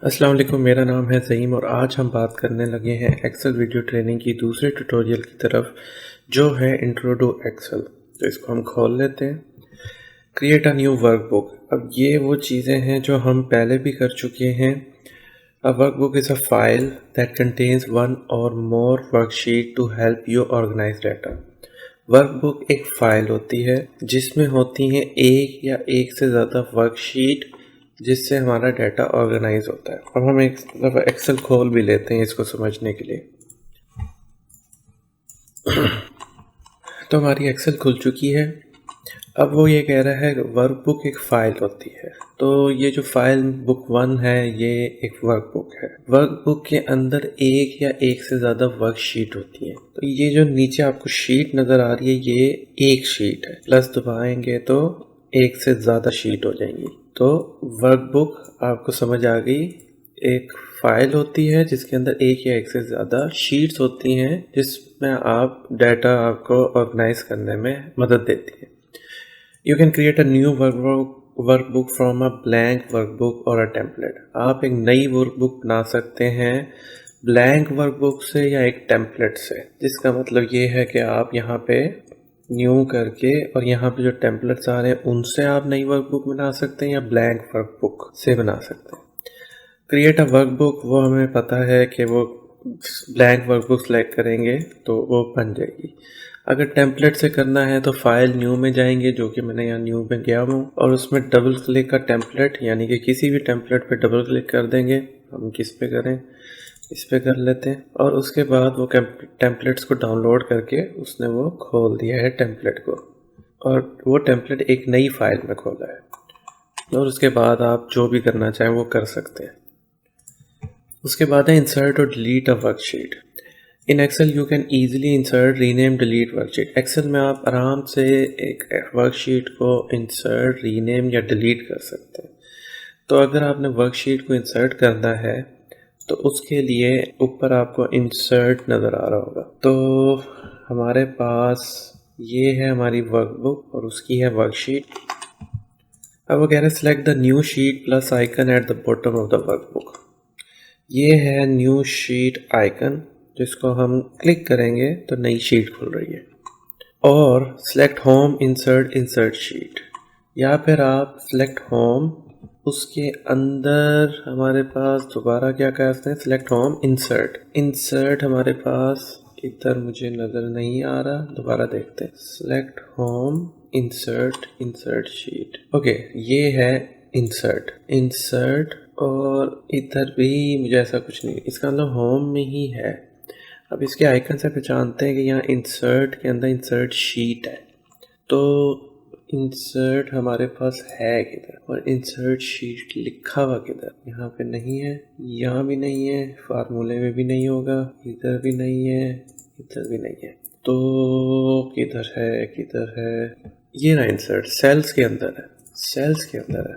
अस्सलाम वालेकुम, मेरा नाम है ज़हीम और आज हम बात करने लगे हैं एक्सेल वीडियो ट्रेनिंग की दूसरे ट्यूटोरियल की तरफ जो है इंट्रो टू एक्सेल। तो इसको हम खोल लेते हैं। Create a new workbook. अब ये वो चीज़ें हैं जो हम पहले भी कर चुके हैं। A workbook is a file that contains one or more worksheet to help you organise data. Workbook एक फ़ाइल होती है जिसमें होती हैं एक या एक से ज़्यादा वर्कशीट जिससे हमारा डाटा ऑर्गेनाइज होता है। अब हम एक दफ़ा एक्सेल खोल भी लेते हैं इसको समझने के लिए। तो हमारी एक्सेल खुल चुकी है। अब वो ये कह रहा है वर्कबुक एक फ़ाइल होती है। तो ये जो फाइल बुक 1 है ये एक वर्कबुक है। वर्कबुक के अंदर एक या एक से ज़्यादा वर्कशीट होती है। तो ये जो नीचे आपको शीट नज़र आ रही है ये एक शीट है। प्लस दबाएंगे तो एक से ज़्यादा शीट हो जाएंगी। तो वर्कबुक आपको समझ आ गई, एक फाइल होती है जिसके अंदर एक या एक से ज़्यादा शीट्स होती हैं जिसमें आप डाटा आपको ऑर्गेनाइज करने में मदद देती है। You can create a new workbook from a blank workbook or a template। आप एक नई वर्कबुक बना सकते हैं ब्लैंक वर्कबुक से या एक टेम्पलेट से, जिसका मतलब ये है कि आप यहाँ पे न्यू करके और यहाँ पे जो टेम्पलेट्स आ रहे हैं उनसे आप नई वर्कबुक बना सकते हैं या ब्लैंक वर्कबुक से बना सकते हैं। क्रिएट अ वर्कबुक, वो हमें पता है कि वो ब्लैंक वर्कबुक सेलेक्ट करेंगे तो वो बन जाएगी। अगर टेम्पलेट से करना है तो फाइल न्यू में जाएंगे, जो कि मैंने यहाँ न्यू में गया हूँ, और उसमें डबल क्लिक का टेम्पलेट यानी कि किसी भी टेम्पलेट पे डबल क्लिक कर देंगे। हम किस पे करें, इस पे कर लेते हैं। और उसके बाद वो टेम्पलेट्स को डाउनलोड करके उसने वो खोल दिया है टेम्पलेट को, और वो टेम्पलेट एक नई फाइल में खोला है। और उसके बाद आप जो भी करना चाहें वो कर सकते हैं। उसके बाद है इंसर्ट और delete a worksheet. In Excel you can easily insert, rename, delete worksheet. Excel में आप आराम से एक वर्कशीट को इंसर्ट, रीनेम या डिलीट कर सकते हैं। तो अगर आपने वर्कशीट को इंसर्ट करना है तो उसके लिए ऊपर आपको इंसर्ट नज़र आ रहा होगा। तो हमारे पास ये है हमारी वर्कबुक और उसकी है वर्कशीट। अब वो कह रहे हैं select the new sheet plus icon at the bottom of the workbook. ये है न्यू शीट आइकन, जिसको हम क्लिक करेंगे तो नई शीट खुल रही है। और सेलेक्ट होम, इंसर्ट शीट, या फिर आप सेलेक्ट होम, उसके अंदर हमारे पास दोबारा क्या कहते हैं, सेलेक्ट होम इंसर्ट हमारे पास इधर मुझे नज़र नहीं आ रहा, दोबारा देखते हैं। Select home, insert sheet. Okay, ये है इंसर्ट और इधर भी मुझे ऐसा कुछ नहीं, इसका मतलब होम में ही है। अब इसके आइकन से पहचानते हैं कि यहाँ इंसर्ट के अंदर इंसर्ट शीट है। तो इंसर्ट हमारे पास है किधर, और इंसर्ट शीट लिखा हुआ किधर, यहाँ पे नहीं है, यहाँ भी नहीं है, फार्मूले में भी नहीं होगा, इधर भी नहीं है, इधर भी नहीं है। तो किधर है, ये ना इंसर्ट सेल्स के अंदर है।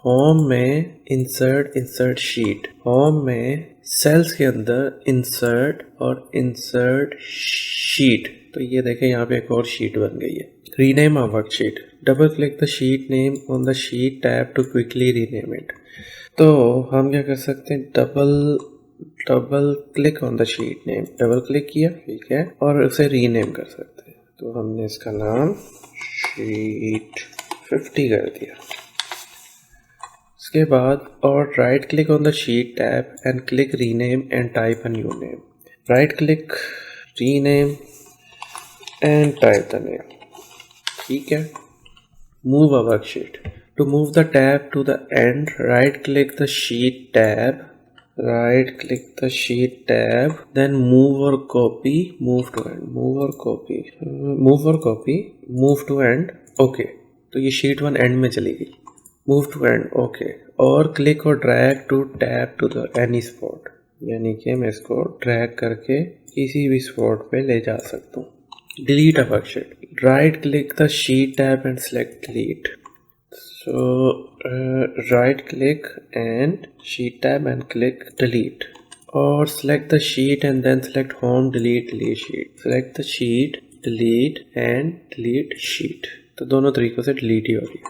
होम में इंसर्ट शीट, होम में सेल्स के अंदर इंसर्ट और इंसर्ट शीट। तो ये देखें यहाँ पे एक और शीट बन गई है। Rename a worksheet, double click the sheet name on the sheet tab to quickly rename it. तो हम क्या कर सकते हैं, double click on the sheet name, double click किया, ठीक है, और उसे रीनेम कर सकते हैं। तो हमने इसका नाम शीट 50 कर दिया। उसके बाद और right click on the sheet tab and click rename and type a new name. Right click, rename and type the name, ठीक है। Move a worksheet, to move the tab to the end right click the sheet tab, then move or copy, move to end, move to end, okay. तो ये sheet 1 end में चली गई, move to end, okay. और click और drag to tab to the any spot, यानी कि मैं इसको ड्रैग करके किसी भी स्पॉट पे ले जा सकता हूँ। Delete a worksheet, right click the sheet tab and select delete. So right click and sheet tab and click delete, or select the sheet and then select home, delete sheet, select the sheet, delete and delete sheet। तो दोनों तरीकों से delete ही हो रही है।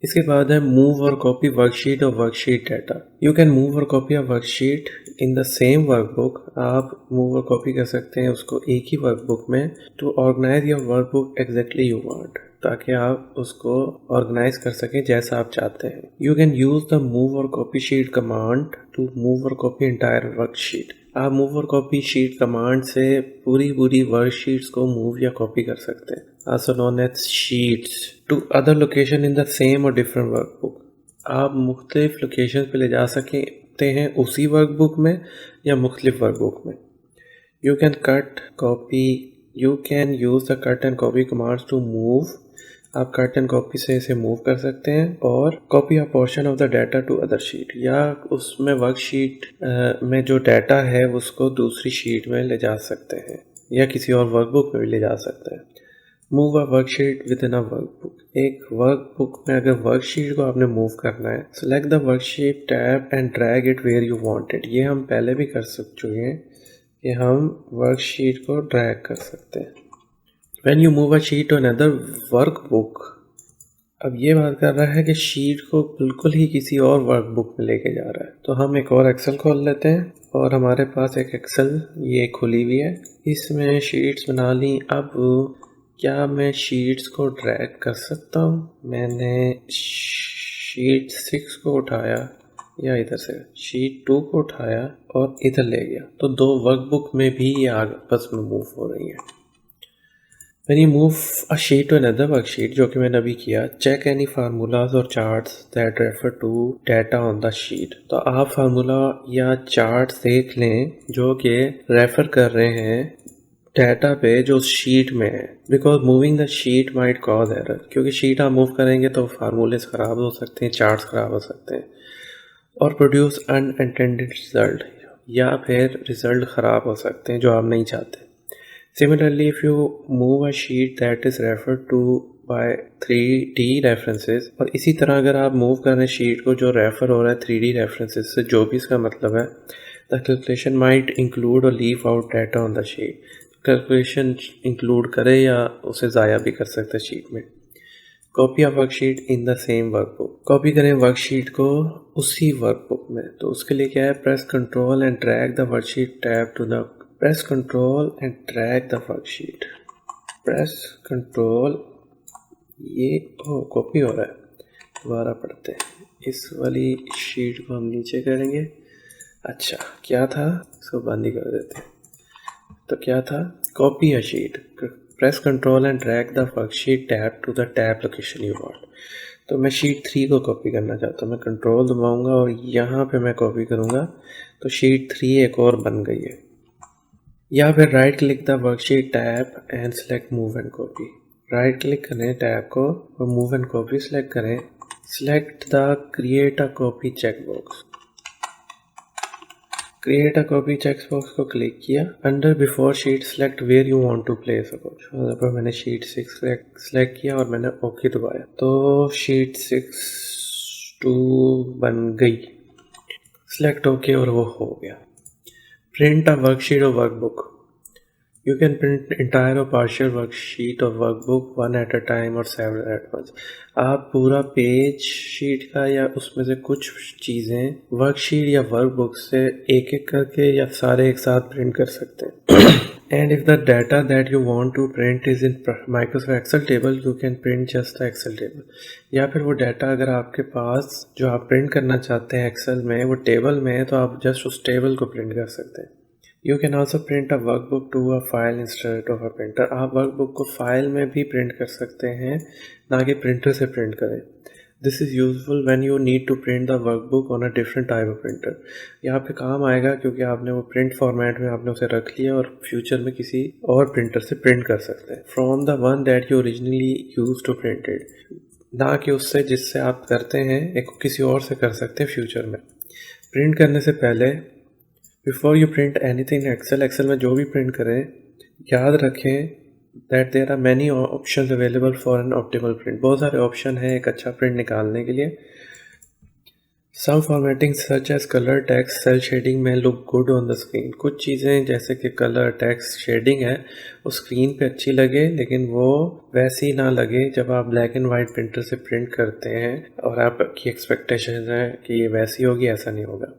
इसके बाद है मूव और कॉपी वर्कशीट और worksheet data. You can move और copy a worksheet in the same workbook. आप मूव और कॉपी कर सकते हैं उसको एक ही वर्कबुक में to organize your workbook exactly you want, ताकि आप उसको ऑर्गेनाइज कर सकें जैसा आप चाहते हैं। You can use the move और copy sheet command to move और कॉपी एंटायर वर्कशीट। आप मूव और कॉपी शीट कमांड से पूरी वर्कशीट्स को मूव या कॉपी कर सकते हैं, also known as sheets, to other location in the same or different workbook। आप मुख्तलिफ लोकेशन पे ले जा सकते हैं उसी वर्कबुक में या मुख्तलिफ वर्कबुक में। You can cut copy, you can use the cut and copy commands to move. आप कट एंड कॉपी से इसे मूव कर सकते हैं और copy a portion of the data to other sheet, या उसमें वर्कशीट में जो डाटा है उसको दूसरी शीट में ले जा सकते हैं या किसी और वर्कबुक में भी ले जा सकते हैं। Move a worksheet within a workbook. एक वर्कबुक में अगर वर्कशीट को आपने मूव करना है, select the worksheet tab and drag it where you want it. ये हम पहले भी कर चुके हैं कि हम वर्कशीट को ड्रैग कर सकते हैं। When you move a sheet to another workbook, अब ये बात कर रहा है कि शीट को बिल्कुल ही किसी और वर्कबुक में लेके जा रहा है। तो हम एक और एक्सेल खोल लेते हैं और हमारे पास एक एक्सेल ये खुली हुई है, इसमें शीट्स बना ली। अब क्या मैं शीट्स को ड्रैग कर सकता हूँ? मैंने शीट 6 को उठाया या इधर से शीट 2 को उठाया और इधर ले गया, तो दो वर्कबुक में भी ये आपस में मूव हो रही है। When you move a sheet to another worksheet, जो कि मैंने अभी किया, check any formulas or charts that refer to data on the sheet। तो आप फार्मूला या चार्ट्स देख लें जो कि रेफर कर रहे हैं डाटा पे जो शीट में है, because moving the sheet might cause error. क्योंकि शीट आप मूव करेंगे तो फार्मूलेस ख़राब हो सकते हैं, चार्ट्स ख़राब हो सकते हैं और प्रोड्यूस अनइंटेंडेड रिजल्ट, या फिर रिजल्ट ख़राब हो सकते हैं जो आप नहीं चाहते। Similarly, if you move a sheet that is referred to by 3D references, और इसी तरह अगर आप मूव कर रहे हैं शीट को जो रेफर हो रहा है 3D references से, जो भी इसका मतलब है, the calculation might include or leave out data on the sheet। Calculation include करे या उसे ज़ाया भी कर सकते हैं शीट में। Copy of worksheet in the same workbook. Copy करें वर्कशीट को उसी वर्कबुक में, तो उसके लिए क्या है, press control and drag the worksheet tab to the, press control and drag the worksheet, press control, ये कॉपी हो रहा है, दोबारा पढ़ते हैं। इस वाली शीट को हम नीचे करेंगे। अच्छा क्या था, इसको बंद ही कर देते हैं। तो क्या था, copy a sheet, press control and drag the worksheet tab to the tab location you want. तो मैं शीट 3 को कॉपी करना चाहता हूँ, मैं कंट्रोल दबाऊंगा और यहाँ पे मैं कॉपी करूँगा, तो शीट 3 एक और बन गई है। या फिर right click the worksheet tab and select move and copy. Right click करें टैब को और मूव एंड कॉपी सेलेक्ट करें। Select the create a copy check box. Create a copy check box को क्लिक किया। Under before sheet select where you want to place a copy. पर मैंने sheet 6 select किया और मैंने ओके दबाया, तो शीट 6(2) बन गई। सेलेक्ट ओके और वो हो गया। Print a worksheet or workbook. You can print entire or partial worksheet or workbook one at a time or several at once। आप पूरा पेज शीट का या उसमें से कुछ चीज़ें वर्कशीट या वर्कबुक से एक एक करके या सारे एक साथ प्रिंट कर सकते हैं। And if the data that you want to print is in Microsoft Excel table, you can print just the Excel table। या फिर वो डाटा अगर आपके पास जो आप प्रिंट करना चाहते हैं एक्सेल में वो टेबल में है, तो आप जस्ट उस टेबल को प्रिंट कर सकते हैं। You can also print a workbook to a file instead of a printer. आप वर्कबुक को फाइल में भी प्रिंट कर सकते हैं, ना कि प्रिंटर से प्रिंट करें। This is useful when you need to print the workbook on a different type of printer. यहाँ पे काम आएगा क्योंकि आपने वो प्रिंट फॉर्मेट में आपने उसे रख लिया और फ्यूचर में किसी और प्रिंटर से प्रिंट कर सकते हैं, from the one that you originally use to print it, ना कि उससे जिससे आप करते हैं एक किसी और से कर सकते हैं फ्यूचर में। प्रिंट करने से पहले before you print anything Excel में जो भी प्रिंट करें, याद रखें that there are many options available for an optimal print. बहुत सारे ऑप्शन हैं एक अच्छा प्रिंट निकालने के लिए। Some formatting such as colour text cell shading may look good on the screen. कुछ चीज़ें जैसे कि कलर टेक्स्ट शेडिंग है वो स्क्रीन पे अच्छी लगे, लेकिन वो वैसी ना लगे जब आप ब्लैक एंड वाइट प्रिंटर से प्रिंट करते हैं और आपकी एक्सपेक्टेशन है कि ये वैसी होगी, ऐसा नहीं होगा।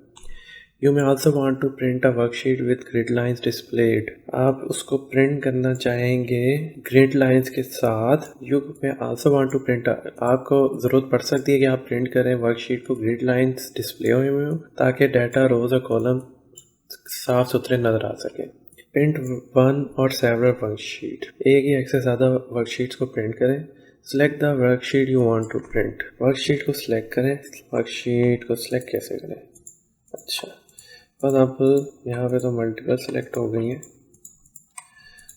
You may also want to print a worksheet with grid lines displayed। आप उसको प्रिंट करना चाहेंगे ग्रिड लाइंस के साथ। You may also want to print आपको ज़रूरत पड़ सकती है कि आप प्रिंट करें वर्कशीट को ग्रिड लाइंस डिस्प्ले हुए हो ताकि डाटा रोज और कॉलम साफ सुथरे नज़र आ सके। Print one or several worksheet, एक या एक से ज़्यादा वर्कशीट्स को प्रिंट करें। Select the worksheet you want to print. Worksheet को सिलेक्ट करें। वर्कशीट को सिलेक्ट कैसे करें? अच्छा, फॉर एग्जाम्पल यहाँ पे तो मल्टीपल सेलेक्ट हो गई हैं,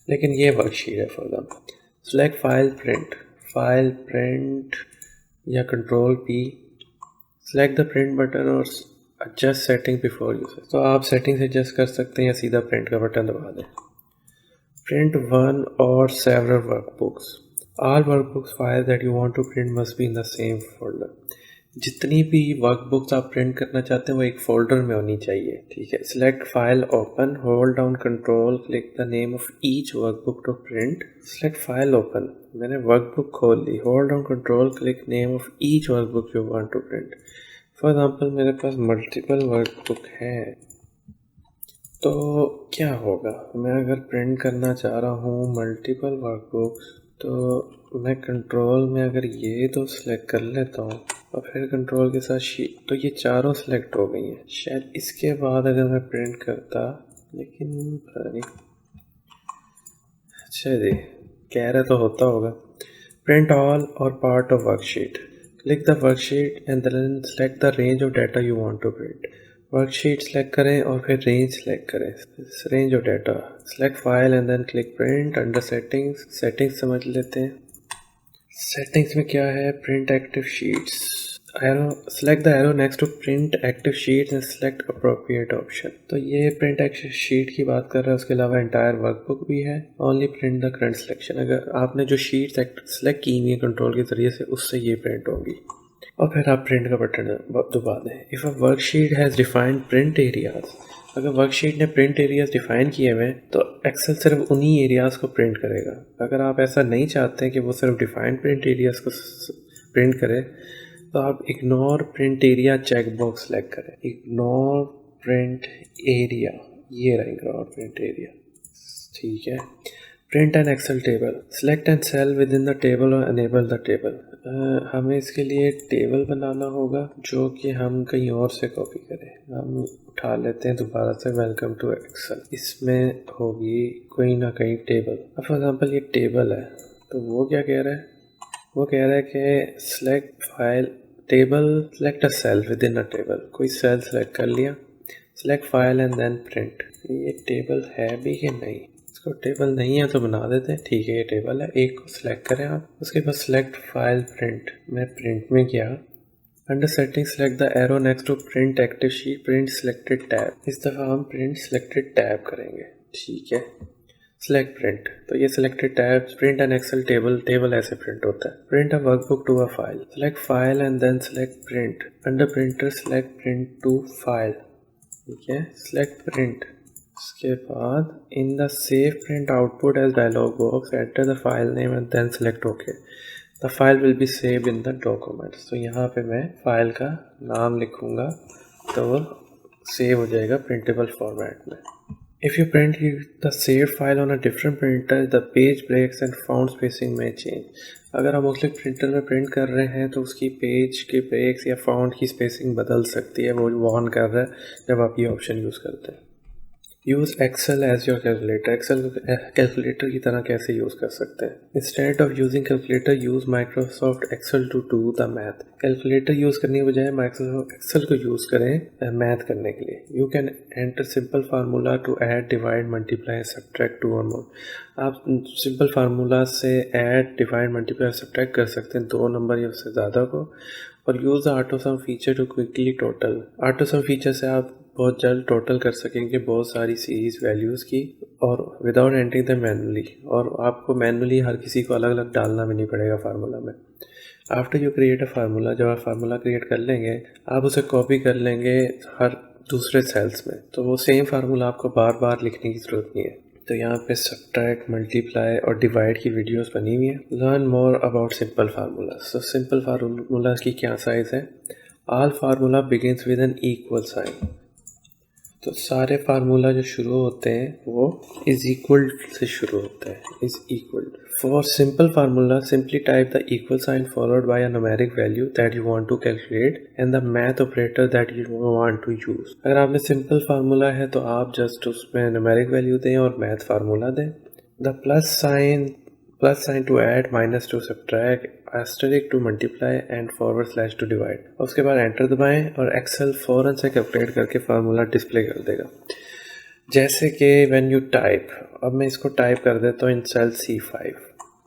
लेकिन ये वर्कशीट है। For example select file print या control P, select the print button और एडजस्ट सेटिंग बिफोर यूज। तो आप सेटिंग्स एडजस्ट कर सकते हैं या सीधा प्रिंट का बटन दबा दें। Print one or several workbooks. All workbooks file that you want to print must be in the same folder. जितनी भी वर्कबुक्स आप प्रिंट करना चाहते हैं वो एक फोल्डर में होनी चाहिए, ठीक है। Select file open, hold down control, click the name of each workbook to print. Select file open, मैंने वर्कबुक खोल ली, hold down control, click name of each workbook you want to print. For example मेरे पास multiple workbook हैं, तो क्या होगा, मैं अगर प्रिंट करना चाह रहा हूँ मल्टीपल वर्कबुक, तो मैं कंट्रोल में अगर ये तो सिलेक्ट कर लेता हूँ और फिर कंट्रोल के साथ शीट, तो ये चारों सिलेक्ट हो गई हैं। शायद इसके बाद अगर मैं प्रिंट करता, लेकिन पता नहीं। अच्छा जी, कह रहे तो होता होगा। Print all or part of worksheet, click the worksheet and then select the range of data you want to print. Worksheet select करें और फिर रेंज सेलेक्ट करें, range of data. Select file and then click print. Under settings समझ लेते हैं। Settings में क्या है? Print active sheets, arrow, select the arrow next to print active sheets and select appropriate option. तो ये प्रिंट एक्टिव शीट की बात कर रहा है, उसके अलावा एंटायर वर्कबुक भी है। Only print the current selection, अगर आपने जो शीट्स सेलेक्ट की हुई है कंट्रोल के जरिए से, उससे ये प्रिंट होगी। और फिर आप प्रिंट का बटन दबा दें। If a worksheet has defined print areas, अगर वर्कशीट ने प्रिंट एरियाज डिफाइन किए हुए हैं तो एक्सेल सिर्फ उन्हीं एरियाज़ को प्रिंट करेगा। अगर आप ऐसा नहीं चाहते कि वो सिर्फ डिफाइंड प्रिंट एरियाज़ को प्रिंट करे, तो आप ignore print area check box select करें। इग्नोर प्रिंट एरिया, ये रहा इग्नोर प्रिंट एरिया, ठीक है। Print an Excel table, select and cell within the table और एनेबल द टेबल। हमें इसके लिए टेबल बनाना होगा जो कि हम कहीं और से कॉपी करें। हम उठा लेते हैं दोबारा से वेलकम टू एक्सेल, इसमें होगी कोई ना कहीं टेबल। फॉर एग्जांपल ये टेबल है, तो वो क्या कह रहा है? वो कह रहा है कि select file table, select a cell within a table. कोई सेल सेलेक्ट कर लिया, select file and then print. ये टेबल है भी कि नहीं? इसको टेबल नहीं है तो बना देते हैं, ठीक है ये टेबल है। एक को सिलेक्ट करें आप, उसके बाद सेलेक्ट फाइल प्रिंट। मैं प्रिंट में गया, under setting select the arrow next to print active sheet, print selected tab. इस दफ़ा हम प्रिंट सिलेक्टेड टैब करेंगे, ठीक है। सेलेक्ट प्रिंट, तो ये selected tab print an Excel table, table ऐसे प्रिंट होता है। Print a workbook to a file, select file and then select print. Under printer select print to file, ठीक है। सेलेक्ट प्रिंट, उसके बाद in the save print output as dialog box enter the file name and then select okay. The file will be save in the documents. तो यहाँ पे मैं file का नाम लिखूँगा तो वो सेव हो जाएगा प्रिंटेबल फॉर्मेट में। If you print the saved file on a different printer, the page breaks and font spacing may change। अगर हम मुख्तलिफ प्रिंटर में प्रिंट कर रहे हैं तो उसकी पेज के ब्रेक्स या फॉन्ट की स्पेसिंग बदल सकती है, वो वार्न कर रहा है जब आप ये ऑप्शन यूज़ करते हैं। Use Excel as your calculator, Excel को कैलकुलेटर की तरह कैसे यूज़ कर सकते हैं? Instead of using calculator use Microsoft Excel to do the math. Calculator use करने के बजाय माइक्रोसॉफ्ट एक्सेल को यूज़ करें मैथ करने के लिए। You can enter simple formula to add, divide, multiply, subtract to or more. आप सिंपल फार्मूला से ऐड, डिवाइड, मल्टीप्लाई, सब्ट्रैक्ट कर सकते हैं 2 नंबर या उससे ज़्यादा को। Or use the auto sum feature to quickly total. Auto sum feature से आप बहुत जल्द टोटल कर सकेंगे बहुत सारी सीरीज़ वैल्यूज़ की, और विदाउट एंटरिंग द मैनुअली। और आपको मैनुअली हर किसी को अलग अलग डालना भी नहीं पड़ेगा फार्मूला में। After you create a formula, जब आप फार्मूला क्रिएट कर लेंगे आप उसे कॉपी कर लेंगे हर दूसरे सेल्स में, तो वो सेम फार्मूला आपको बार बार लिखने की ज़रूरत नहीं है। तो यहाँ पे सब्ट्रैक्ट, मल्टीप्लाई और डिवाइड की वीडियोस बनी हुई है। Learn more about simple formula. So simple formula की क्या साइज़ है? All formula begins with an equal sign. तो सारे फार्मूला जो शुरू होते हैं वो इज इक्वल से शुरू होते हैं, is equal. For simple formula simply type the equal sign followed by a numeric value that you want to calculate and the math operator that you want to use. अगर आपने simple formula है तो आप just उसमें numeric value दें और math formula दें। The plus sign to add, minus two subtract, asterisk to multiply and forward slash to divide. उसके बाद एंटर दबाएं और एक्सेल फ़ौरन से कैलकुलेट करके फार्मूला डिस्प्ले कर देगा। जैसे कि व्हेन यू टाइप, अब मैं इसको टाइप कर देता हूँ इन सेल C5।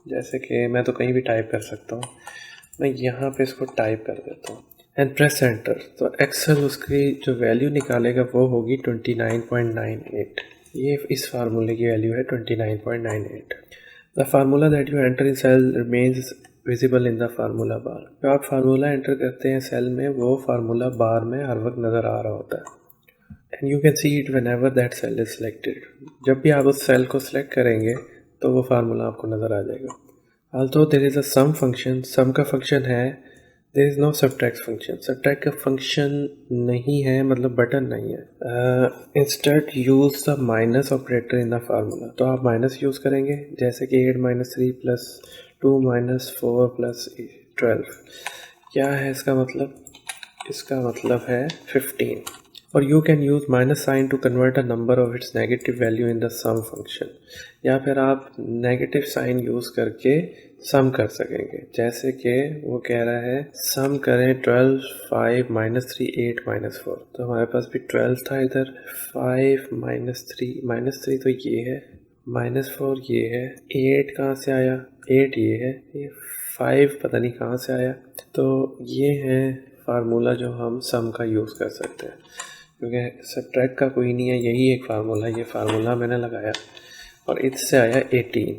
जैसे कि मैं तो कहीं भी टाइप कर सकता हूँ, मैं यहाँ पे इसको टाइप कर देता हूँ एंड प्रेस एंटर। तो एक्सेल उसकी जो वैल्यू निकालेगा वो होगी 29.98। ये इस फार्मूले की वैल्यू है 29.98। The formula that you enter in cell remains visible in the formula bar. जो आप फार्मूला एंटर करते हैं सेल में वो फार्मूला बार में हर वक्त नज़र आ रहा होता है and you can see it whenever that cell is selected. जब भी आप उस सेल को सिलेक्ट करेंगे तो वो फार्मूला आपको नज़र आ जाएगा। Also there is a sum function, sum का फंक्शन है, there is no subtract function. Subtract का फंक्शन नहीं है, मतलब बटन नहीं है। Instead use the minus operator in the formula. तो आप माइनस यूज़ करेंगे, जैसे कि 8 - 3 + 2 - 4 + 12। क्या है इसका मतलब? इसका मतलब है 15। और you can use minus sign to convert a number of its negative value in the sum function. या फिर आप नेगेटिव साइन यूज़ करके सम कर सकेंगे, जैसे कि वो कह रहा है सम करें 12, 5 - 3, 8 - 4। तो हमारे पास भी 12 था इधर, 5 - 3 तो ये है, -4 ये है, 8 कहाँ से आया? 8 ये है, ये 5 पता नहीं कहाँ से आया। तो ये है फार्मूला जो हम सम का यूज़ कर सकते हैं, क्योंकि सब्ट्रैक्ट का कोई नहीं है, यही एक फार्मूला। ये फार्मूला मैंने लगाया और इससे आया 18।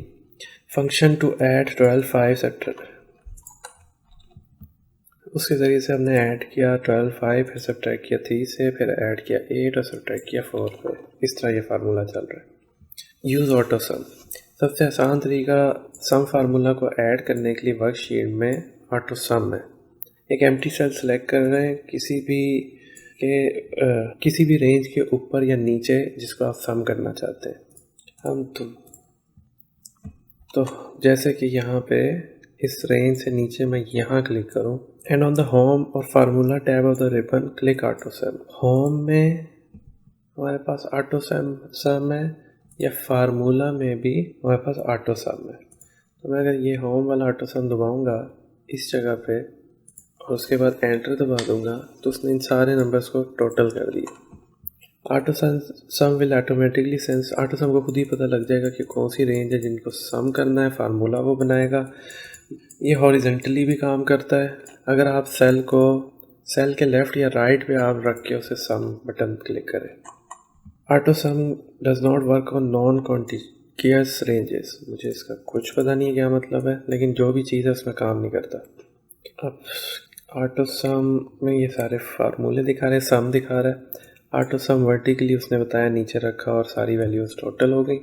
फंक्शन टू ऐड 12, 5 सब्ट्रैक्ट, उसके ज़रिए से हमने ऐड किया 12, 5, फिर सब्ट्रैक्ट किया 3 से, फिर ऐड किया 8 और सब्ट्रैक्ट किया 4 पे। इस तरह ये फार्मूला चल रहा है। यूज़ ऑटो सम। सबसे आसान तरीका सम फार्मूला को ऐड करने के लिए वर्कशीट में ऑटो सम है। एक एम्प्टी सेल सेलेक्ट कर रहे हैं किसी भी रेंज के ऊपर या नीचे जिसको आप सम करना चाहते हैं। हम तो जैसे कि यहाँ पे इस रेंज से नीचे मैं यहाँ क्लिक करूँ एंड ऑन द होम और formula tab of the ribbon click auto some. Home में हमारे पास ऑटो सम है या फार्मूला में भी हमारे पास ऑटो सम है। तो मैं अगर ये होम वाला ऑटो सम दबाऊँगा इस जगह पे और उसके बाद एंटर दबा दूंगा तो उसने इन सारे नंबर्स को टोटल कर दिया। Auto some will automatically sense, auto सम को खुद ही पता लग जाएगा कि कौन सी रेंज है जिनको सम करना है, फार्मूला वो बनाएगा। ये हॉरिजेंटली भी काम करता है। अगर आप सेल के लेफ़्ट या राइट पे आप रख के उसे सम बटन क्लिक करें। Auto some does not work on non contiguous ranges. मुझे इसका कुछ पता नहीं है क्या मतलब है, लेकिन जो भी चीज़ है उसमें काम नहीं करता। अब ऑटो सम में ये सारे फार्मूले दिखा रहे हैं, सम दिखा रहा है। ऑटो सम वर्टिकली उसने बताया नीचे रखा और सारी वैल्यूज़ टोटल हो गई।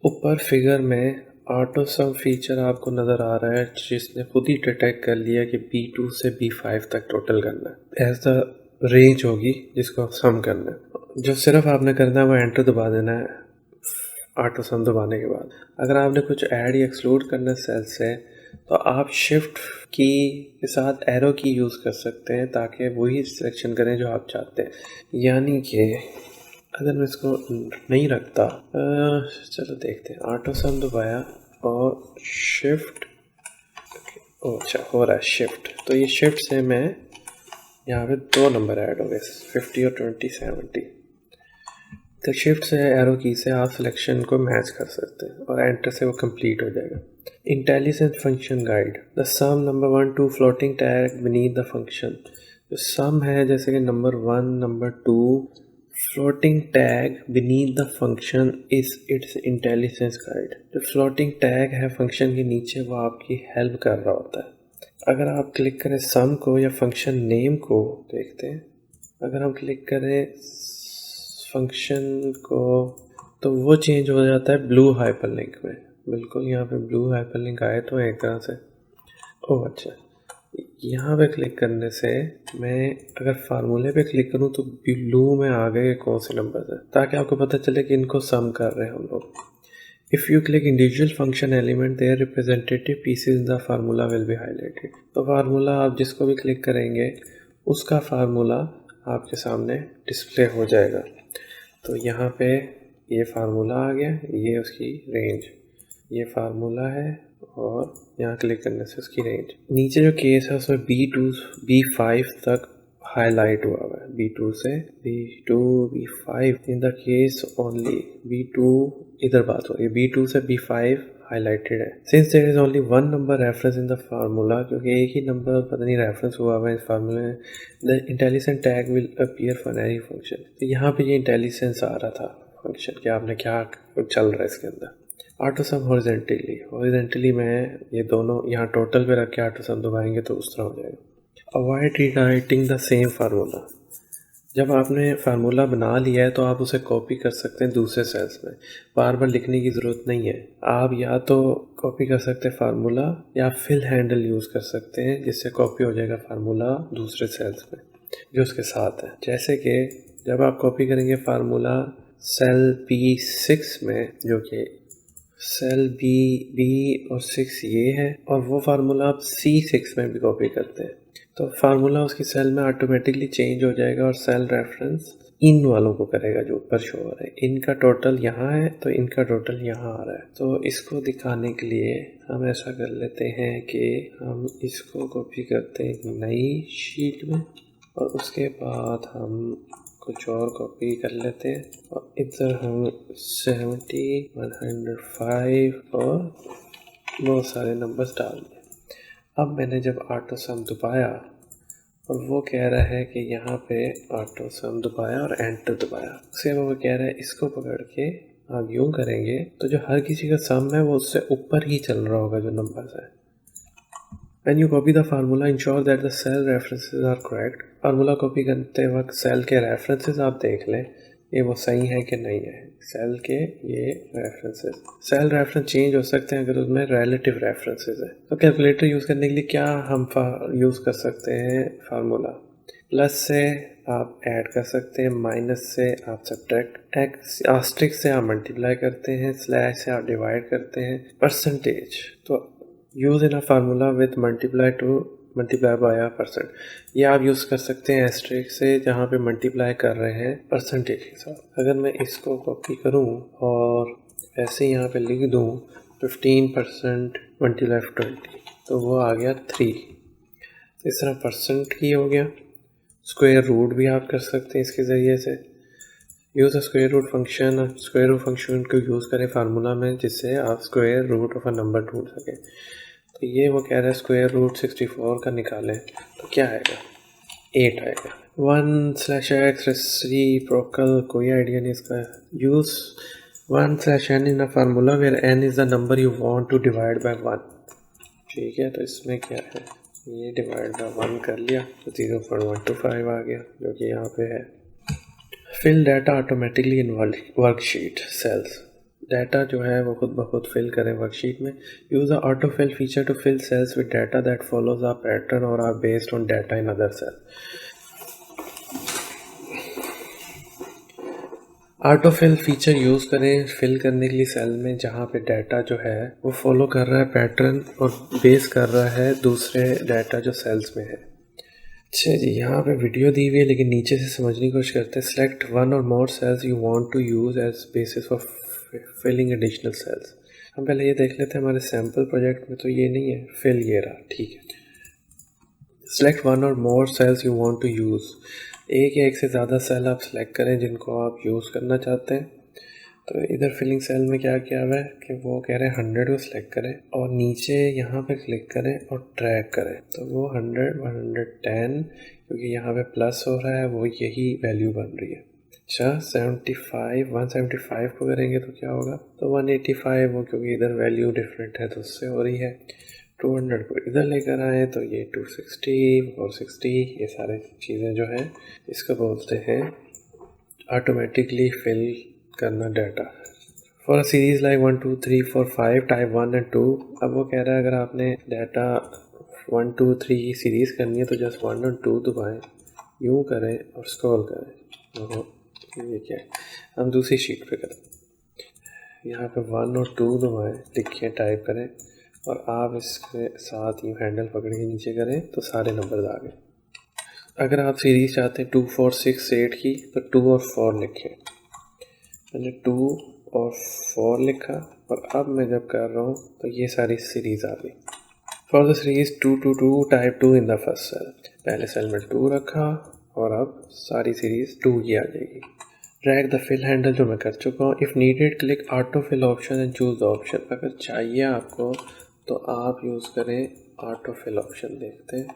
ऊपर फिगर में ऑटो सम फीचर आपको नज़र आ रहा है जिसने खुद ही डिटेक्ट कर लिया कि B2 से B5 तक टोटल करना है। एज द रेंज होगी जिसको आप सम करना है। जो सिर्फ आपने करना है वो एंटर दबा देना है ऑटो सम दबाने के बाद। अगर आपने कुछ ऐड या एक्सक्लूड करना है सेल से तो आप शिफ्ट की के साथ एरो की यूज़ कर सकते हैं ताकि वही सिलेक्शन करें जो आप चाहते हैं। यानी कि अगर मैं इसको नहीं रखता, चलो देखते हैं, ऑटो सम दबाया और शिफ्ट, अच्छा हो रहा है शिफ्ट। तो ये शिफ्ट से मैं यहाँ पे 2 नंबर ऐड हो गए, 50 और 20, 70। तो शिफ्ट से एरो की से आप सिलेक्शन को मैच कर सकते हैं और एंटर से वो कंप्लीट हो जाएगा। Intelligent function guide. The sum number 1, 2 floating tag beneath the function. जो सम है जैसे कि number 1, number 2 floating tag beneath the function is its intelligence guide. जो फ्लोटिंग टैग है फंक्शन के नीचे वो आपकी हेल्प कर रहा होता है। अगर आप क्लिक करें सम को या फंक्शन नेम को, देखते हैं अगर हम क्लिक करें फंक्शन को तो वो चेंज हो जाता है ब्लू हाइपरलिंक में। बिल्कुल यहाँ पे ब्लू हाइपरलिंक आए तो एक तरह से। ओह अच्छा, यहाँ पे क्लिक करने से मैं अगर फार्मूले पे क्लिक करूँ तो ब्लू में आ गए कौन से नंबर है, ताकि आपको पता चले कि इनको सम कर रहे हैं हम लोग। If you click individual function element, their representative pieces in the formula will be highlighted। तो फार्मूला आप जिसको भी क्लिक करेंगे उसका फार्मूला आपके सामने डिस्प्ले हो जाएगा। तो यहाँ पे ये फार्मूला आ गया, ये उसकी रेंज, ये फार्मूला है और यहाँ क्लिक करने से उसकी रेंज। नीचे जो केस है उसमें B2 B5 तक हाईलाइट हुआ है, B2 से B2 B5 in the case only B2 इधर बात हो रही है, B2 से B5 हाईलाइटेड है। Since there is only one number reference in the formula, क्योंकि एक ही नंबर पता नहीं रेफरेंस हुआ है इस फार्मूले में, the intelligent tag will appear for any function. तो यहाँ पे ये इंटेलिजेंस आ रहा था फंक्शन कि आपने क्या चल रहा है इसके अंदर। ऑटो सम हॉरिजेंटली में ये दोनों यहाँ टोटल पे रख के ऑटो सम दबाएंगे तो उस तरह हो जाएगा। Avoid rewriting the same formula. जब आपने फार्मूला बना लिया है तो आप उसे कॉपी कर सकते हैं दूसरे सेल्स में, बार बार लिखने की ज़रूरत नहीं है। आप या तो कॉपी कर सकते हैं फार्मूला या फिल हैंडल यूज़ कर सकते हैं, जिससे कॉपी हो जाएगा फार्मूला दूसरे सेल्स में जो उसके साथ है। जैसे कि जब आप कॉपी करेंगे फार्मूला सेल B6 में, जो कि सेल B और 6 ये है, और वो फार्मूला आप C6 में भी कॉपी करते हैं तो फार्मूला उसकी सेल में ऑटोमेटिकली चेंज हो जाएगा और सेल रेफरेंस इन वालों को करेगा जो ऊपर शो हो रहा है। इनका टोटल यहाँ है तो इनका टोटल यहाँ आ रहा है। तो इसको दिखाने के लिए हम ऐसा कर लेते हैं कि हम इसको कॉपी करते हैं नई शीट में और उसके बाद हम कुछ और कॉपी कर लेते हैं और इधर हम 70 105 और बहुत सारे नंबर्स डाल दें। अब मैंने जब ऑटो सम दबाया और वो कह रहा है कि यहाँ पे ऑटो सम दबाया और एंटर दबाया, उसके बाद वो कह रहा है इसको पकड़ के आप यूँ करेंगे तो जो हर किसी का सम है वो उससे ऊपर ही चल रहा होगा जो नंबर्स है। When you copy the formula, ensure that the cell references are correct। Formula copy करते वक्त सेल के रेफरेंसेस आप देख लें ये वो सही है कि नहीं है। सेल के ये रेफरेंसेस, सेल रेफरेंस चेंज हो सकते हैं अगर उसमें रिलेटिव रेफरेंसेस है। तो कैलकुलेटर यूज़ करने के लिए क्या हम यूज़ कर सकते हैं फार्मूला, प्लस से आप ऐड कर सकते हैं, माइनस से आप सब्ट्रैक्ट, आस्ट्रिक से आप मल्टीप्लाई करते हैं, स्लैश से आप डिवाइड करते हैं, परसेंटेज तो use in a formula with multiply by a percent, ये आप यूज़ कर सकते हैं एस्ट्रिक से जहाँ पे मल्टीप्लाई कर रहे हैं परसेंटेज के साथ। अगर मैं इसको कॉपी करूँ और ऐसे यहाँ पे लिख दूँ 15% मल्टीप्लाई 20 तो वो आ गया 3। इस तरह परसेंट की हो गया। स्क्वायर रूट भी आप कर सकते हैं इसके ज़रिए से। Use a square root function, square root function को यूज़ करें फार्मूला में जिससे आप square root of a number ढूंढ सकें। तो ये वो कह रहा है स्क्वायर रूट 64 का निकालें तो क्या आएगा, 8 आएगा। 1/x रेसिप्रोकल, कोई आइडिया नहीं इसका। Use 1/n in a formula where n is the number you want to divide by 1। ठीक है, तो इसमें क्या है, ये डिवाइड बाय 1 कर लिया तो 0.125 आ गया जो कि यहाँ पे है। Fill data automatically in worksheet cells, data जो है वो खुद ब खुद फिल करें वर्कशीट में। Use the auto fill feature to fill cells with data that follows a pattern or are based on data in other cell. Auto fill feature use करें fill करने के लिए सेल में जहाँ पे डाटा जो है वो फॉलो कर रहा है पैटर्न और बेस कर रहा है दूसरे डाटा जो सेल्स में है। अच्छा जी, यहाँ पे वीडियो दी हुई है लेकिन नीचे से समझने की कोशिश करते हैं। Select one or more cells you want to use as basis for filling additional cells. हम पहले ये देख लेते हैं हमारे सैम्पल प्रोजेक्ट में तो ये नहीं है, फिल ये रहा, ठीक है। Select one or more cells you want to use, एक या एक से ज़्यादा सेल आप सेलेक्ट करें जिनको आप यूज़ करना चाहते हैं। तो इधर फिलिंग सेल में क्या किया हुआ है कि वो कह रहे हैं 100 को सिलेक्ट करें और नीचे यहाँ पे क्लिक करें और ट्रैक करें तो वो 100 110 क्योंकि यहाँ पे प्लस हो रहा है वो यही वैल्यू बन रही है। अच्छा 75 175 को करेंगे तो क्या होगा, तो 185 वो क्योंकि इधर वैल्यू डिफरेंट है तो उससे हो रही है। 200 को इधर लेकर आए तो ये 260 460 ये सारे चीज़ें जो हैं इसको बोलते हैं ऑटोमेटिकली फिल करना data. For a series like 1 2 3 4 5 type 1 and 2। अब वो कह रहा है अगर आपने डाटा 1 2 3 की सीरीज़ करनी है तो जस्ट 1 और 2 दबाएँ, यूँ करें और स्क्रॉल करें। ये क्या है, हम दूसरी शीट पे करें, यहाँ पे 1 और 2 दबाएँ, लिखिए टाइप करें और आप इसके साथ यूँ हैंडल पकड़ के नीचे करें तो सारे नंबर आ गए। अगर आप सीरीज़ चाहते हैं 2 4 6 8 की तो 2 और 4 लिखें। मैंने 2 और 4 लिखा और अब मैं जब कर रहा हूँ तो ये सारी सीरीज़ आ गई। For the series 2 2 2 type 2 in the first cell, पहले सेल में 2 रखा और अब सारी सीरीज़ 2 की आ जाएगी। ड्रैग द फिल हैंडल जो मैं कर चुका हूँ। If needed click auto fill option and choose the option. अगर चाहिए आपको तो आप यूज़ करें ऑटो फिल ऑप्शन। देखते हैं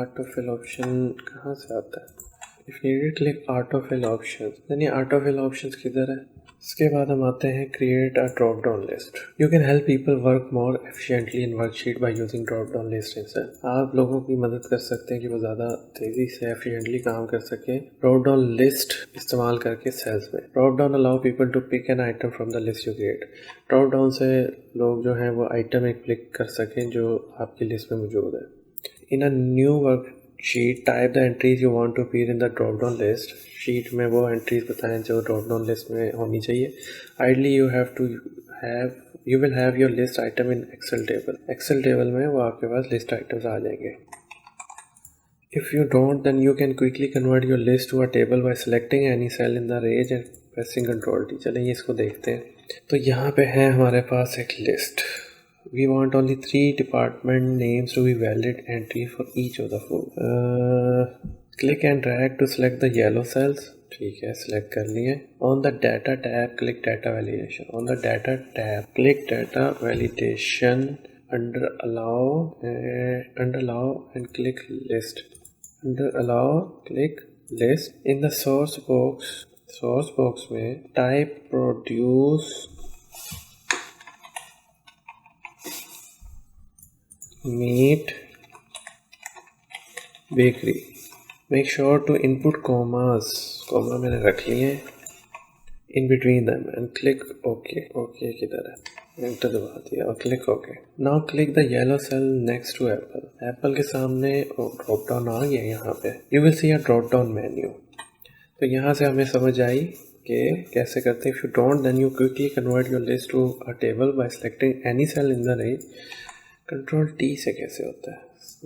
ऑटो फिल ऑप्शन कहाँ से आता है। If needed click auto fill option, यानी ऑटो फिल ऑप्शन किधर है। इसके बाद हम आते हैं create a drop down list. You can help people work more efficiently in worksheet by using drop down list instead. आप लोगों की मदद कर सकते हैं कि वो ज़्यादा तेज़ी से एफिशिएंटली काम कर सकें ड्रॉप डाउन लिस्ट इस्तेमाल करके सेल्स में। Drop down allow people to pick an item from the list you create. Drop down से लोग जो हैं वो आइटम एक क्लिक कर सकें जो आपकी लिस्ट में मौजूद है। In a new worksheet type the entries you want to appear in the drop down list. Sheet में वो एंट्रीज बताएं जो ड्रॉप डाउन लिस्ट में होनी चाहिए। Ideally you will have your list item in Excel table. Excel table में वो आपके पास लिस्ट आइटम्स आ जाएंगे। If you don't then you can quickly convert your list to a table by selecting any cell in the range and pressing control T. चलिए इसको देखते हैं। तो यहाँ पे है हमारे पास एक list. We want only 3 department names to be valid entry for each of the four. Click and drag to select the yellow cells. ठीक है, select कर लिए। On the data tab, click data validation. On the data tab, click data validation under allow and click list. Under allow, click list. In the source box में type produce meat bakery. Make sure to input commas. Comma मैंने रख लिए in between them and click OK. OK किधर है, enter दबा दिया और click OK. Now click the yellow cell next to apple. Apple के सामने ड्रॉप डाउन आ गया यहाँ पे। You will see a drop down menu. तो यहाँ से हमें समझ आई कि कैसे करते हैं। If you don't then you quickly convert your list to a table by selecting any cell in the range. Control T से कैसे होता है,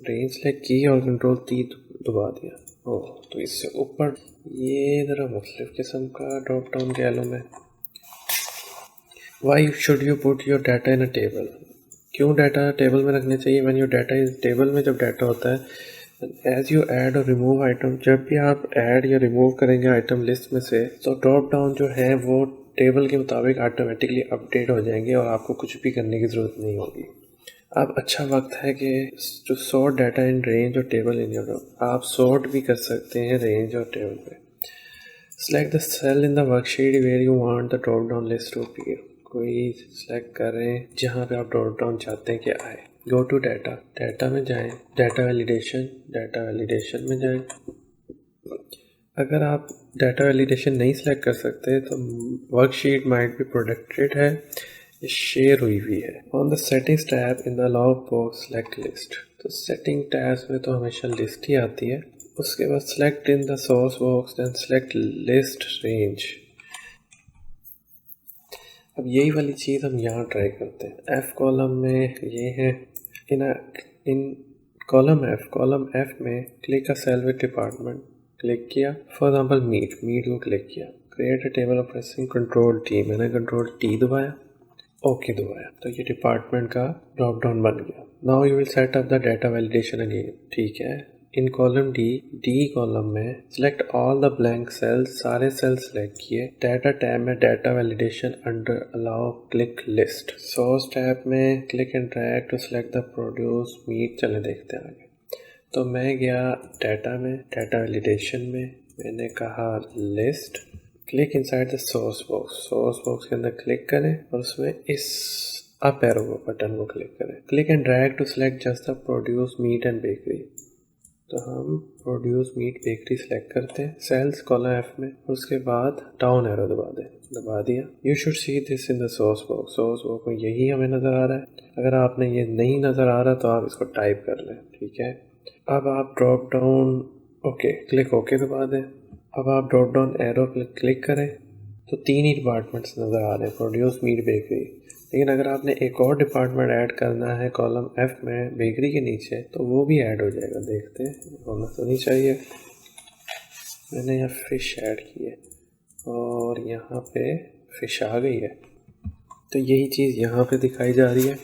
रेंज सेलेक्ट की और कंट्रोल टी दबा दिया। ओह, तो इससे ऊपर ये ज़रा मुख्तलिफ किस्म का ड्रॉप डाउन कह लो मैं। Why should you put your data in a table. क्यों डाटा टेबल में रखने चाहिए। When your data is table में जब डाटा होता है एज यू ऐड और रिमूव आइटम, जब भी आप ऐड या रिमूव करेंगे आइटम लिस्ट में से तो ड्रॉप डाउन जो है वो टेबल के मुताबिक ऑटोमेटिकली अपडेट हो जाएंगे और आपको कुछ भी करने की ज़रूरत नहीं होगी। अब अच्छा वक्त है कि जो सॉर्ट डाटा इन रेंज और टेबल इन योर, आप सॉर्ट भी कर सकते हैं रेंज और टेबल पे। Select the cell in the worksheet where you want the drop down list to appear. कोई सेलेक्ट करें जहाँ पे आप ड्रॉप डाउन चाहते हैं कि आए। गो टू डाटा में जाएं, डाटा वैलिडेशन में जाएं। अगर आप डाटा वैलिडेशन नहीं सेलेक्ट कर सकते तो वर्कशीट माइट बी प्रोटेक्टेड है, शेयर हुई हुई है। On the settings tab in the allow box select list. तो सेटिंग टैब्स में तो हमेशा लिस्ट ही आती है। उसके बाद select in the source box then select list range. अब यही वाली चीज़ हम यहाँ ट्राई करते हैं। एफ कॉलम में ये है, इन कॉलम एफ में click a cell with department, click किया। फॉर एग्जाम्पल मीट को क्लिक किया। Create a table of pressing control T, मैंने कंट्रोल टी दबाया, ओके दबाया तो ये डिपार्टमेंट का ड्रॉप डाउन बन गया। Now you will set up the data validation again. ठीक है, इन कॉलम डी कॉलम में select all the blank cells, सारे सेल्स सेलेक्ट किए। डाटा टैब में data validation under allow click list. Source tab में click and drag to select the produce meat. चले देखते हैं आगे। तो मैं गया डाटा में, डाटा वैलिडेशन में मैंने कहा list. Click inside the source box के अंदर क्लिक करें और उसमें इस अप एरो बटन को क्लिक करें। Click and drag to select just the produce meat and bakery. तो हम प्रोड्यूस मीट बेकरी सेलेक्ट करते हैं सेल्स कॉलम एफ में, उसके बाद डाउन एरो दबा दिया। You should see this in the source box. Source box में यही हमें नज़र आ रहा है। अगर आपने ये नहीं नज़र आ रहा तो आप इसको टाइप कर लें, ठीक है। अब आप ड्रॉप डाउन क्लिक ओके दबा दें। अब आप ड्रॉप डाउन एरो पर क्लिक करें तो 3 ही डिपार्टमेंट्स नज़र आ रहे हैं, प्रोड्यूस मीट बेकरी। लेकिन अगर आपने एक और डिपार्टमेंट ऐड करना है कॉलम एफ में बेकरी के नीचे, तो वो भी ऐड हो जाएगा। देखते हैं, होना तो नहीं चाहिए। मैंने यहाँ फ़िश ऐड की है और यहाँ पे फ़िश आ गई है, तो यही चीज़ यहाँ पे दिखाई जा रही है।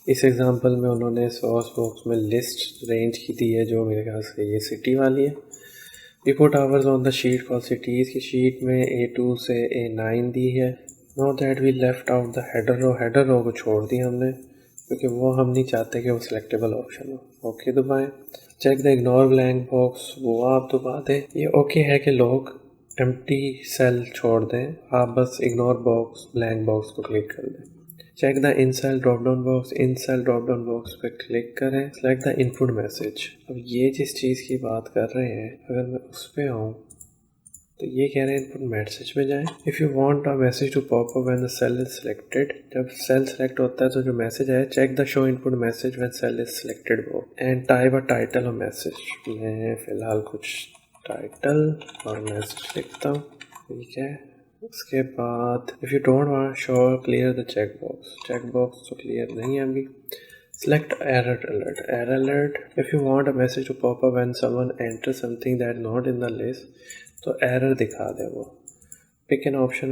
इस एग्ज़ाम्पल में उन्होंने सॉस बॉक्स में लिस्ट रेंज की दी है, जो मेरे ख्याल से ये सिटी वाली है। We put ours on the sheet call cities की शीट में A2 से A9 दी है। Not that we left out the header row को छोड़ दी हमने, क्योंकि वो हम नहीं चाहते कि वो सिलेक्टेबल ऑप्शन हो। ओके दबाएं। Check the ignore blank box, वो आप दबा दें। ये ओके है कि लोग एम्प्टी सेल छोड़ दें, आप बस इग्नोर बॉक्स ब्लैंक बॉक्स को क्लिक कर दें। Check the in cell drop down box, in cell drop down box पे क्लिक करें। Select the input message. अब ये जिस चीज़ की बात कर रहे हैं, अगर मैं उस पर आऊँ तो ये कह रहे हैं इनपुट मैसेज में जाएं। If you want a message to pop up when the cell is selected, जब सेल सेलेक्ट होता है तो जो मैसेज है, check the show input message when cell is selected वो एंड टाइप अ टाइटल और मैसेज। मैं फ़िलहाल कुछ टाइटल और मैसेज लिखता हूँ, ठीक है। उसके बाद if you don't want show clear the check box तो क्लियर नहीं है अभी। Select error alert. If you want a message to pop up when someone enters something that is not in the list, तो error दिखा दे वो। Pick an option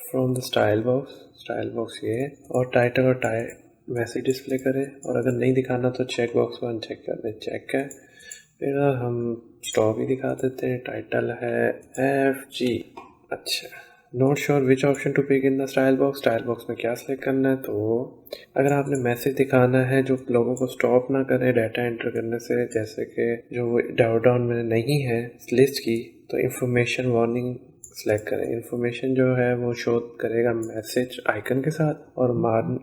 from the style box ये है, और title और मैसेज डिस्प्ले करें, और अगर नहीं दिखाना तो चेक बॉक्स को अनचेक कर दें। चेक है, फिर हम स्टॉप ही दिखा देते हैं। टाइटल है FG। अच्छा, not sure which option to pick in the style box में क्या सेलेक्ट करना है। तो अगर आपने मैसेज दिखाना है जो लोगों को स्टॉप ना करे डाटा एंटर करने से, जैसे कि जो ड्रॉप डाउन में नहीं है लिस्ट की, तो इंफॉर्मेशन वार्निंग सेलेक्ट करें। इंफॉर्मेशन जो है वो शो करेगा मैसेज आइकन के साथ, और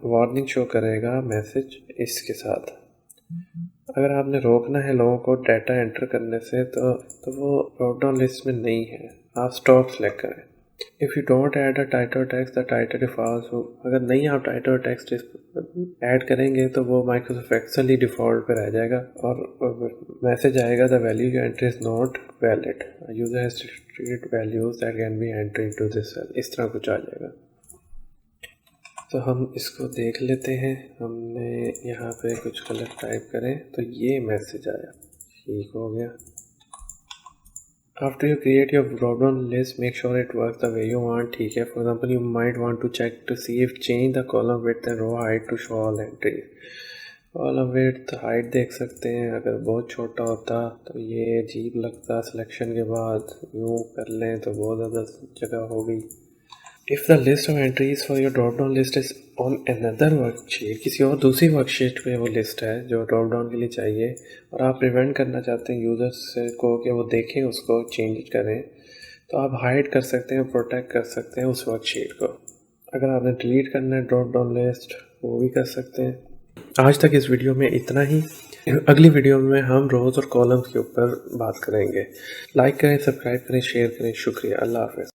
वार्निंग शो करेगा मैसेज इसके साथ। अगर आपने रोकना है लोगों को डाटा एंटर करने से, तो वो ड्रॉप डाउन लिस्ट में नहीं है, आप स्टॉप सेलेक्ट करें। If you don't add a title text, the title default हो। अगर नहीं आप टाइटल टेक्स्ट ऐड करेंगे तो वो माइक्रोसॉफ्ट एक्सेल ही डिफ़ॉल्ट पे रह जाएगा, और मैसेज आएगा the value you enter is not valid, user has restricted values that can be enter into this cell. इस तरह कुछ आ जाएगा। तो हम इसको देख लेते हैं। हमने यहाँ पे कुछ गलत टाइप करें तो ये मैसेज आया, ठीक हो गया। After you create your drop-down list, make sure it works the way you want, ठीक है। For example, you might want to check to see if change the column width and row height to show all entries. Column width height देख सकते हैं, अगर बहुत छोटा होता तो ये अजीब लगता, सिलेक्शन के बाद यूँ कर लें तो बहुत ज़्यादा जगह हो गई। If the list of entries for your drop down list is on another worksheet, किसी और दूसरी वर्कशीट पे वो लिस्ट है जो ड्रॉप डाउन के लिए चाहिए, और आप प्रिवेंट करना चाहते हैं यूज़र्स को कि वो देखें उसको चेंज करें, तो आप हाइड कर सकते हैं, प्रोटेक्ट कर सकते हैं उस वर्कशीट को। अगर आपने डिलीट करना है ड्रॉप डाउन लिस्ट, वो भी कर सकते हैं। आज तक इस वीडियो में इतना ही। अगली वीडियो में हम रोज़ और कॉलम्स के ऊपर बात करेंगे। लाइक करें, सब्सक्राइब करें, शेयर करें। शुक्रिया। अल्लाह हाफ़िज़।